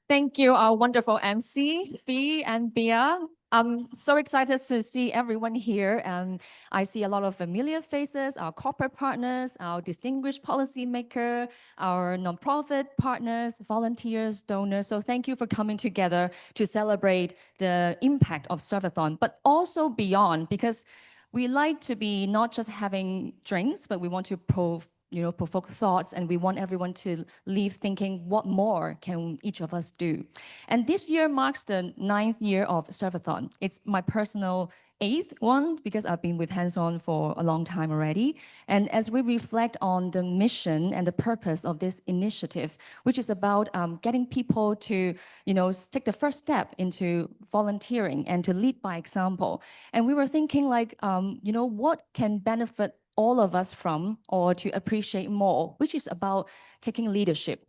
Thank you, our wonderful MC, Fee and Bia. I'm so excited to see everyone here, and I see a lot of familiar faces, our corporate partners, our distinguished policymaker, our nonprofit partners, volunteers, donors. So thank you for coming together to celebrate the impact of Serve-a-thon, but also beyond, because we like to be not just having drinks, but we want to provoke thoughts, and we want everyone to leave thinking, what more can each of us do? And this year marks the 9th year of Serve-a-thon. It's my personal 8th one because I've been with Hands-On for a long time already. And as we reflect on the mission and the purpose of this initiative, which is about getting people to, take the first step into volunteering and to lead by example. And we were thinking like, what can benefit all of us from or to appreciate more, which is about taking leadership,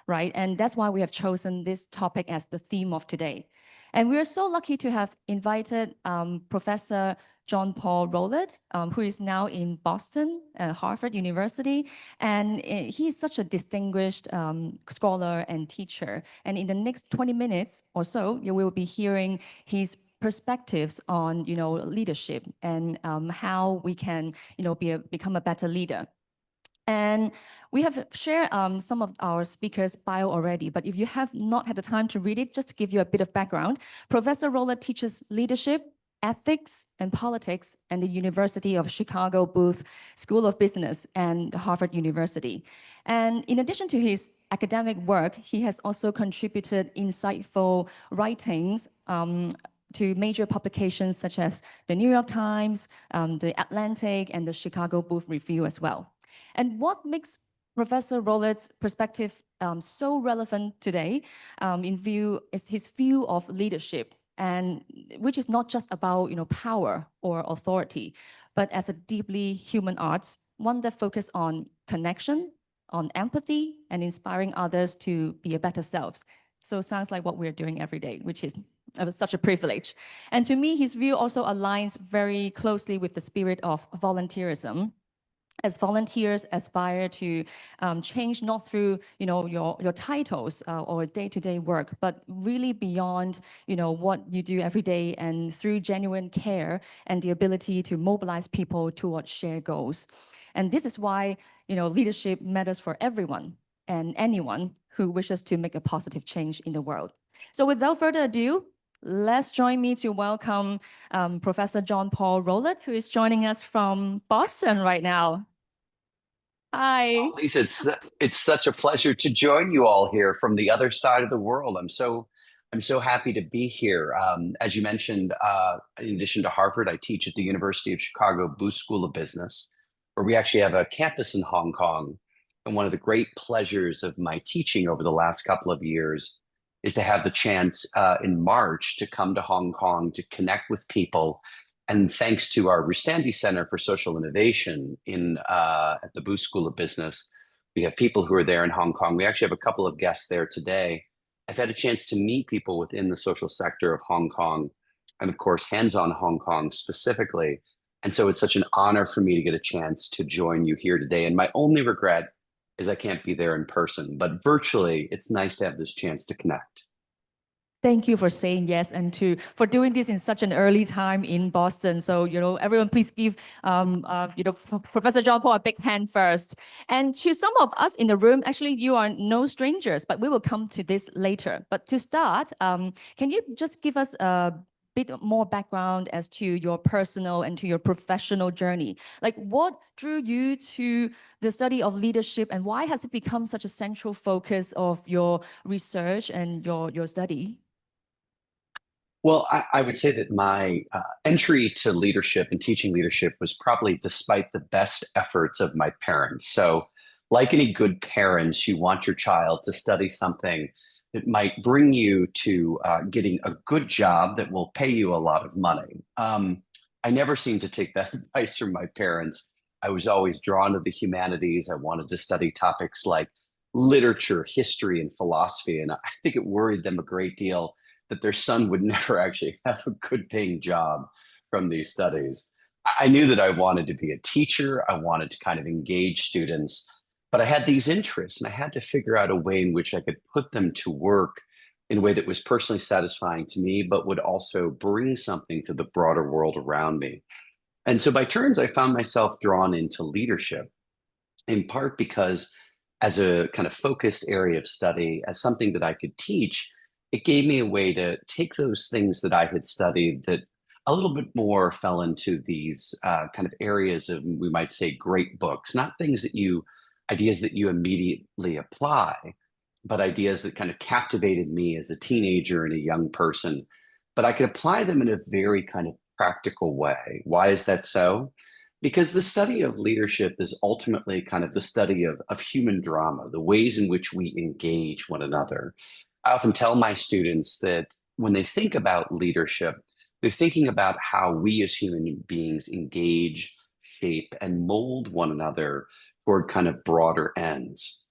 right? And that's why we have chosen this topic as the theme of today. And we're so lucky to have invited Professor John Paul Rowlett, who is now in Boston, Harvard University. And he's such a distinguished scholar and teacher. And in the next 20 minutes or so, you will be hearing his perspectives on leadership and how we can become a better leader. And we have shared some of our speakers' bio already, but if you have not had the time to read it, just to give you a bit of background, Professor Rowlett teaches leadership, ethics, and politics at the University of Chicago Booth School of Business and Harvard University. And in addition to his academic work, he has also contributed insightful writings to major publications such as the New York Times, the Atlantic, and the Chicago Booth Review as well. And what makes Professor Rowlett's perspective so relevant today is his view of leadership, and which is not just about power or authority, but as a deeply human arts, one that focuses on connection, on empathy, and inspiring others to be a better selves. So it sounds like what we're doing every day, which is such a privilege. And to me, his view also aligns very closely with the spirit of volunteerism, as volunteers aspire to change not through your titles or day-to-day work, but really beyond what you do every day, and through genuine care and the ability to mobilize people towards shared goals. And this is why leadership matters for everyone and anyone who wishes to make a positive change in the world. So without further ado, let's join me to welcome Professor John Paul Rowlett, who is joining us from Boston right now. Hi. Oh, Lisa, it's such a pleasure to join you all here from the other side of the world. I'm so happy to be here. As you mentioned, in addition to Harvard, I teach at the University of Chicago Booth School of Business, where we actually have a campus in Hong Kong. And one of the great pleasures of my teaching over the last couple of years is to have the chance in March to come to Hong Kong to connect with people. And thanks to our Rustandi Center for Social Innovation at the Booth School of Business, we have people who are there in Hong Kong. We actually have a couple of guests there today. I've had a chance to meet people within the social sector of Hong Kong, and of course, Hands-On Hong Kong specifically. And so it's such an honor for me to get a chance to join you here today. And my only regret is I can't be there in person, but virtually, it's nice to have this chance to connect. Thank you for saying yes, and for doing this in such an early time in Boston. So, everyone please give, Professor John Paul a big hand first. And to some of us in the room, actually, you are no strangers, but we will come to this later. But to start, can you just give us a bit more background as to your personal and to your professional journey? Like, what drew you to the study of leadership, and why has it become such a central focus of your research and your study? Well, I would say that my entry to leadership and teaching leadership was probably despite the best efforts of my parents. So, like any good parents, you want your child to study something that might bring you to getting a good job that will pay you a lot of money. I never seemed to take that advice from my parents. I was always drawn to the humanities. I wanted to study topics like literature, history, and philosophy. And I think it worried them a great deal that their son would never actually have a good paying job from these studies. I knew that I wanted to be a teacher. I wanted to kind of engage students, but I had these interests and I had to figure out a way in which I could put them to work in a way that was personally satisfying to me, but would also bring something to the broader world around me. And so by turns, I found myself drawn into leadership, in part because as a kind of focused area of study, as something that I could teach, it gave me a way to take those things that I had studied that a little bit more fell into these kind of areas of, we might say, great books, not things that ideas that you immediately apply, but ideas that kind of captivated me as a teenager and a young person. But I could apply them in a very kind of practical way. Why is that so? Because the study of leadership is ultimately kind of the study of human drama, the ways in which we engage one another. I often tell my students that when they think about leadership, they're thinking about how we as human beings engage, shape, and mold one another toward kind of broader ends.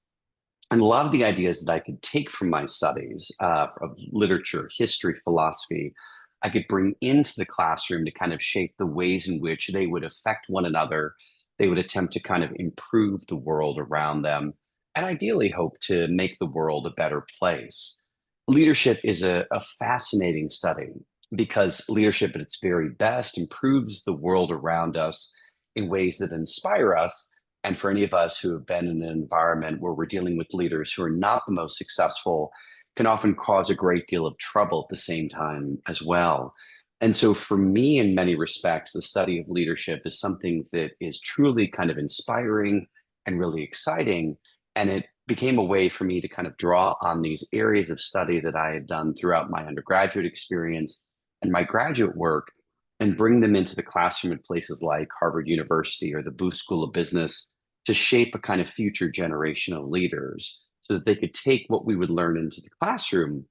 And a lot of the ideas that I could take from my studies of literature, history, philosophy, I could bring into the classroom to kind of shape the ways in which they would affect one another. They would attempt to kind of improve the world around them and ideally hope to make the world a better place. Leadership is a fascinating study because leadership at its very best improves the world around us in ways that inspire us. And for any of us who have been in an environment where we're dealing with leaders who are not the most successful, can often cause a great deal of trouble at the same time as well. And so, for me, in many respects, the study of leadership is something that is truly kind of inspiring and really exciting. And it became a way for me to kind of draw on these areas of study that I had done throughout my undergraduate experience and my graduate work and bring them into the classroom at places like Harvard University or the Booth School of Business to shape a kind of future generation of leaders so that they could take what we would learn into the classroom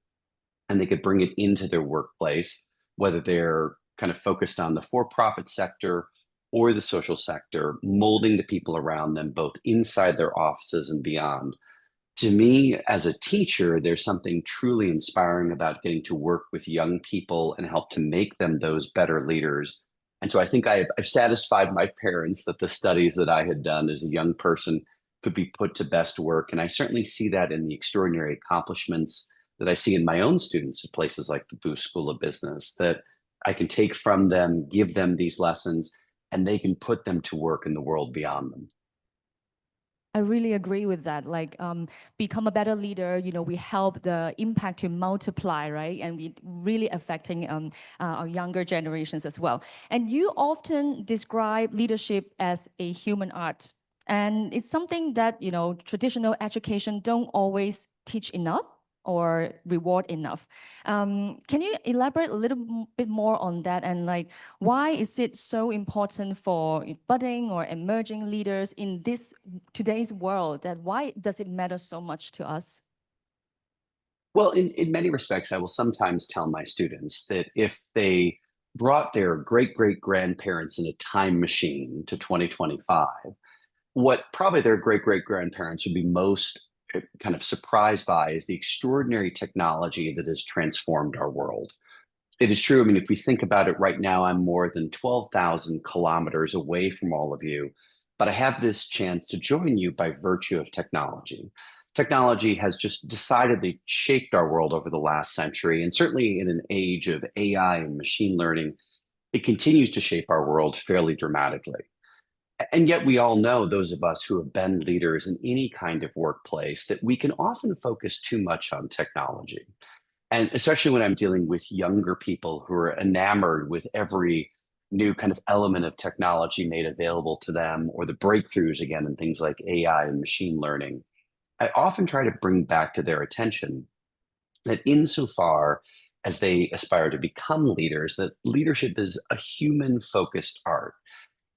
and they could bring it into their workplace, whether they're kind of focused on the for-profit sector or the social sector, molding the people around them, both inside their offices and beyond. To me, as a teacher, there's something truly inspiring about getting to work with young people and help to make them those better leaders. And so I think I've satisfied my parents that the studies that I had done as a young person could be put to best work. And I certainly see that in the extraordinary accomplishments that I see in my own students at places like the Booth School of Business, that I can take from them, give them these lessons, and they can put them to work in the world beyond them. I really agree with that. Like, become a better leader. We help the impact to multiply, right? And we really affecting our younger generations as well. And you often describe leadership as a human art, and it's something that traditional education don't always teach enough or reward enough. Can you elaborate a little bit more on that, and like why is it so important for budding or emerging leaders in this today's world? That why does it matter so much to us? Well, in many respects, I will sometimes tell my students that if they brought their great great grandparents in a time machine to 2025, what probably their great great grandparents would be most kind of surprised by is the extraordinary technology that has transformed our world. It is true. I mean, if we think about it right now, I'm more than 12,000 kilometers away from all of you, but I have this chance to join you by virtue of technology. Technology has just decidedly shaped our world over the last century, and certainly in an age of AI and machine learning, it continues to shape our world fairly dramatically. And yet, we all know, those of us who have been leaders in any kind of workplace, that we can often focus too much on technology. And especially when I'm dealing with younger people who are enamored with every new kind of element of technology made available to them, or the breakthroughs again in things like AI and machine learning, I often try to bring back to their attention that insofar as they aspire to become leaders, that leadership is a human focused art.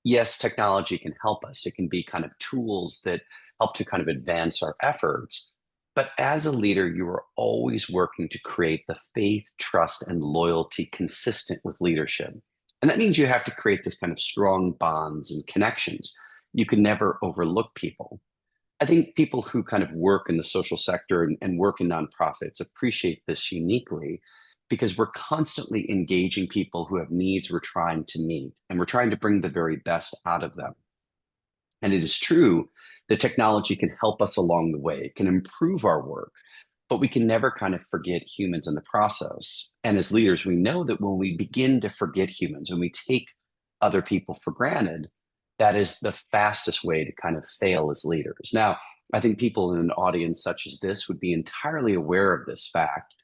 Yes, technology can help us. It can be kind of tools that help to kind of advance our efforts. But as a leader, you are always working to create the faith, trust, and loyalty consistent with leadership. And that means you have to create this kind of strong bonds and connections. You can never overlook people. I think people who kind of work in the social sector and work in nonprofits appreciate this uniquely because we're constantly engaging people who have needs we're trying to meet, and we're trying to bring the very best out of them. And it is true that technology can help us along the way, it can improve our work, but we can never kind of forget humans in the process. And as leaders, we know that when we begin to forget humans, when we take other people for granted, that is the fastest way to kind of fail as leaders. Now, I think people in an audience such as this would be entirely aware of this fact,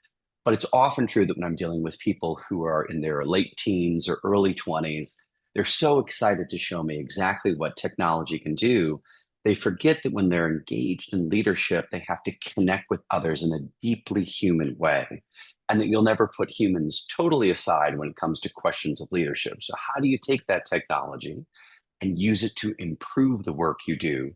but it's often true that when I'm dealing with people who are in their late teens or early 20s, they're so excited to show me exactly what technology can do. They forget that when they're engaged in leadership, they have to connect with others in a deeply human way, and that you'll never put humans totally aside when it comes to questions of leadership. So, how do you take that technology and use it to improve the work you do,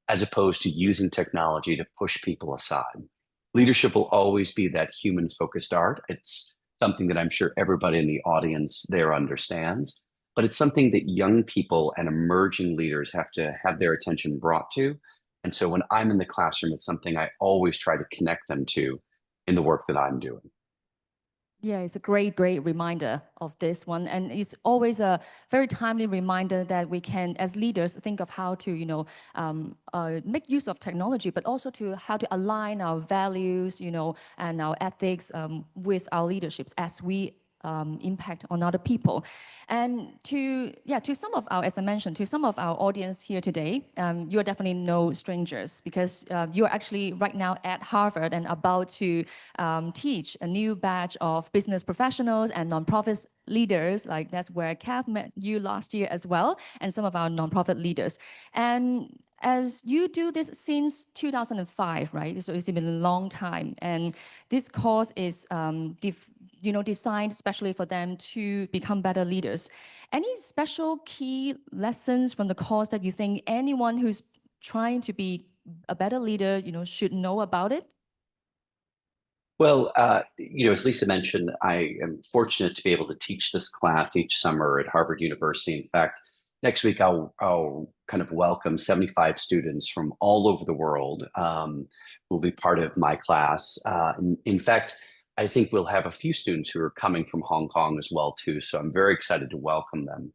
as opposed to using technology to push people aside? Leadership will always be that human focused art. It's something that I'm sure everybody in the audience there understands, but it's something that young people and emerging leaders have to have their attention brought to. And so when I'm in the classroom, it's something I always try to connect them to in the work that I'm doing. Yeah, it's a great reminder of this one. And it's always a very timely reminder that we can, as leaders, think of how to, make use of technology, but also to how to align our values, and our ethics with our leaderships as we impact on other people. And to some of our, as I mentioned, to some of our audience here today, you are definitely no strangers because you are actually right now at Harvard and about to teach a new batch of business professionals and nonprofit leaders. Like that's where Cav met you last year as well, and some of our nonprofit leaders. And as you do this since 2005, right? So it's been a long time, and this course is designed especially for them to become better leaders. Any special key lessons from the course that you think anyone who's trying to be a better leader, should know about it? Well, as Lisa mentioned, I am fortunate to be able to teach this class each summer at Harvard University. In fact, next week I'll kind of welcome 75 students from all over the world who will be part of my class. In fact, I think we'll have a few students who are coming from Hong Kong as well too. So I'm very excited to welcome them.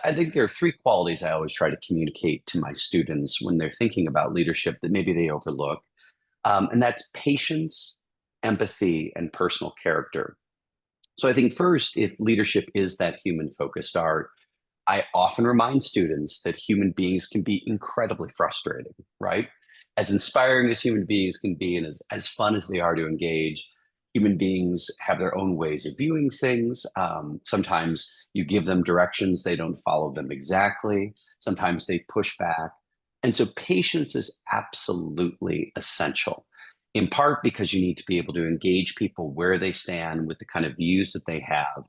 I think there are three qualities I always try to communicate to my students when they're thinking about leadership that maybe they overlook. And that's patience, empathy, and personal character. So I think first, if leadership is that human focused art, I often remind students that human beings can be incredibly frustrating, right? As inspiring as human beings can be and as fun as they are to engage, human beings have their own ways of viewing things. Sometimes you give them directions, they don't follow them exactly. Sometimes they push back. And so patience is absolutely essential, in part because you need to be able to engage people where they stand with the kind of views that they have.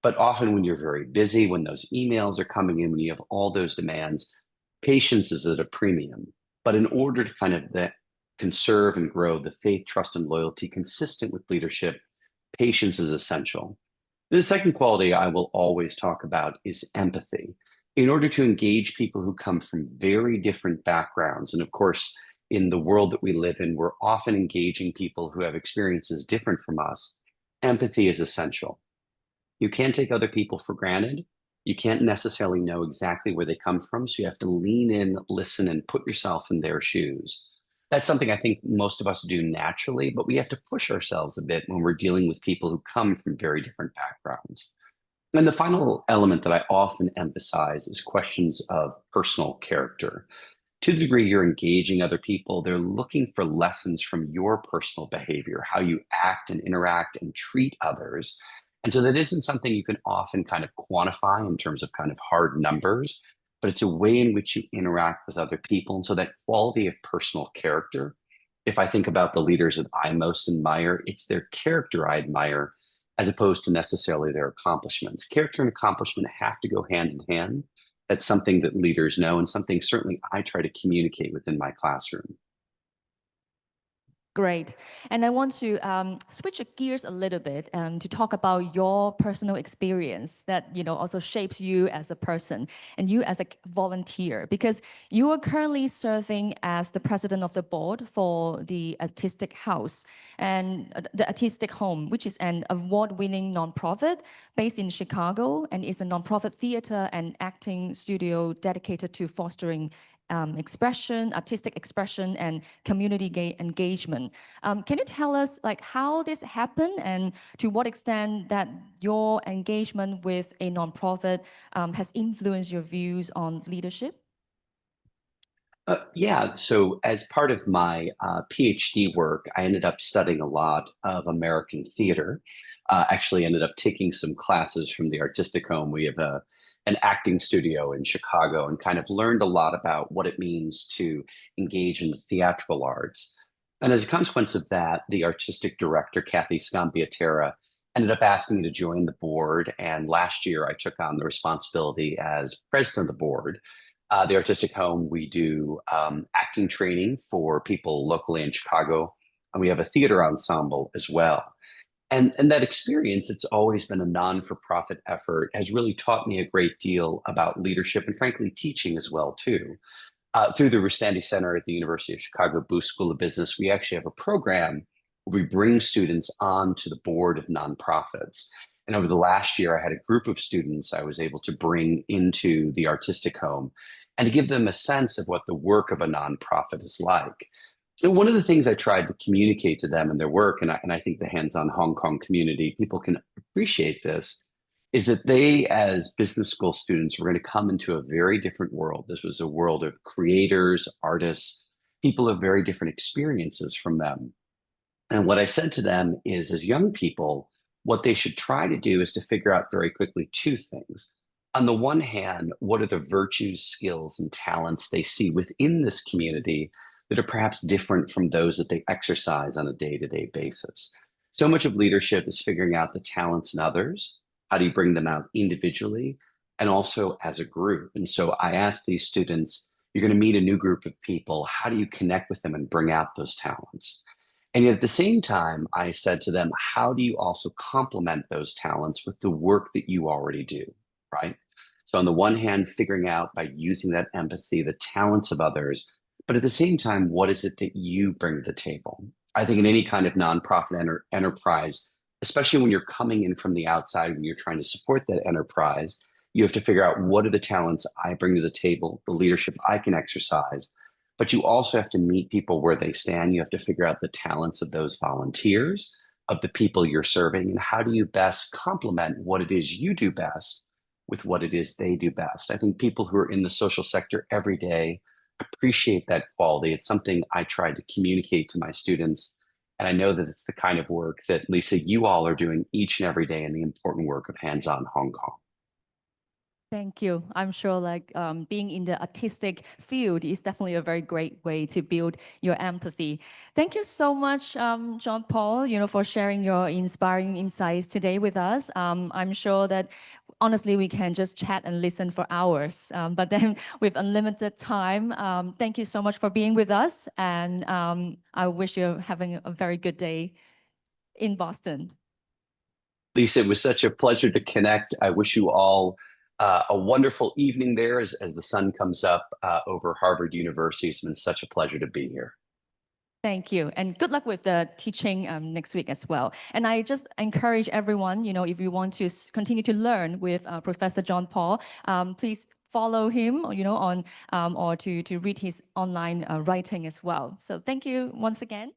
But often when you're very busy, when those emails are coming in, when you have all those demands, patience is at a premium. But in order to kind of conserve and grow the faith, trust, and loyalty consistent with leadership, patience is essential. The second quality I will always talk about is empathy. In order to engage people who come from very different backgrounds, and of course, in the world that we live in, we're often engaging people who have experiences different from us. Empathy is essential. You can't take other people for granted. You can't necessarily know exactly where they come from. So you have to lean in, listen, and put yourself in their shoes. That's something I think most of us do naturally, but we have to push ourselves a bit when we're dealing with people who come from very different backgrounds. And the final element that I often emphasize is questions of personal character. To the degree you're engaging other people, they're looking for lessons from your personal behavior, how you act and interact and treat others. And so that isn't something you can often kind of quantify in terms of kind of hard numbers, but it's a way in which you interact with other people. And so that quality of personal character, if I think about the leaders that I most admire, it's their character I admire as opposed to necessarily their accomplishments. Character and accomplishment have to go hand in hand. That's something that leaders know and something certainly I try to communicate within my classroom. Great. And I want to switch gears a little bit to talk about your personal experience that, also shapes you as a person and you as a volunteer, because you are currently serving as the president of the board for the Artistic House and the Artistic Home, which is an award-winning nonprofit based in Chicago and is a nonprofit theater and acting studio dedicated to fostering expression, artistic expression, and community engagement. Can you tell us like how this happened and to what extent that your engagement with a nonprofit has influenced your views on leadership? Yeah, so as part of my PhD work, I ended up studying a lot of American theater. Actually, ended up taking some classes from the Artistic Home. We have an acting studio in Chicago and kind of learned a lot about what it means to engage in the theatrical arts. And as a consequence of that, the artistic director, Kathy Scambiatera, ended up asking me to join the board. And last year, I took on the responsibility as president of the board. The Artistic Home, we do acting training for people locally in Chicago, and we have a theater ensemble as well. And that experience, it's always been a non-for-profit effort, has really taught me a great deal about leadership and frankly, teaching as well, too. Through the Rustandi Center at the University of Chicago Booth School of Business, we actually have a program where we bring students on to the board of nonprofits. And over the last year, I had a group of students I was able to bring into the Artistic Home and to give them a sense of what the work of a nonprofit is like. And one of the things I tried to communicate to them in their work, and I think the hands-on Hong Kong community, people can appreciate this, is that they, as business school students, were going to come into a very different world. This was a world of creators, artists, people of very different experiences from them. And what I said to them is, as young people, what they should try to do is to figure out very quickly two things. On the one hand, what are the virtues, skills, and talents they see within this community that are perhaps different from those that they exercise on a day-to-day basis? So much of leadership is figuring out the talents in others. How do you bring them out individually and also as a group? And so I asked these students, you're going to meet a new group of people. How do you connect with them and bring out those talents? And yet at the same time, I said to them, how do you also complement those talents with the work that you already do, right? So on the one hand, figuring out by using that empathy, the talents of others, but at the same time, what is it that you bring to the table? I think in any kind of nonprofit enterprise, especially when you're coming in from the outside, when you're trying to support that enterprise, you have to figure out what are the talents I bring to the table, the leadership I can exercise, but you also have to meet people where they stand. You have to figure out the talents of those volunteers, of the people you're serving, and how do you best complement what it is you do best with what it is they do best. I think people who are in the social sector every day appreciate that quality. It's something I try to communicate to my students. And I know that it's the kind of work that, Lisa, you all are doing each and every day in the important work of Hands-On Hong Kong. Thank you. I'm sure like being in the artistic field is definitely a very great way to build your empathy. Thank you so much, John Paul, for sharing your inspiring insights today with us. I'm sure that honestly, we can just chat and listen for hours, but then with unlimited time, thank you so much for being with us. And I wish you're having a very good day in Boston. Lisa, it was such a pleasure to connect. I wish you all a wonderful evening there as the sun comes up over Harvard University. It's been such a pleasure to be here. Thank you. And good luck with the teaching next week as well. And I just encourage everyone, if you want to continue to learn with Professor John Paul, please follow him, on or to read his online writing as well. So thank you once again.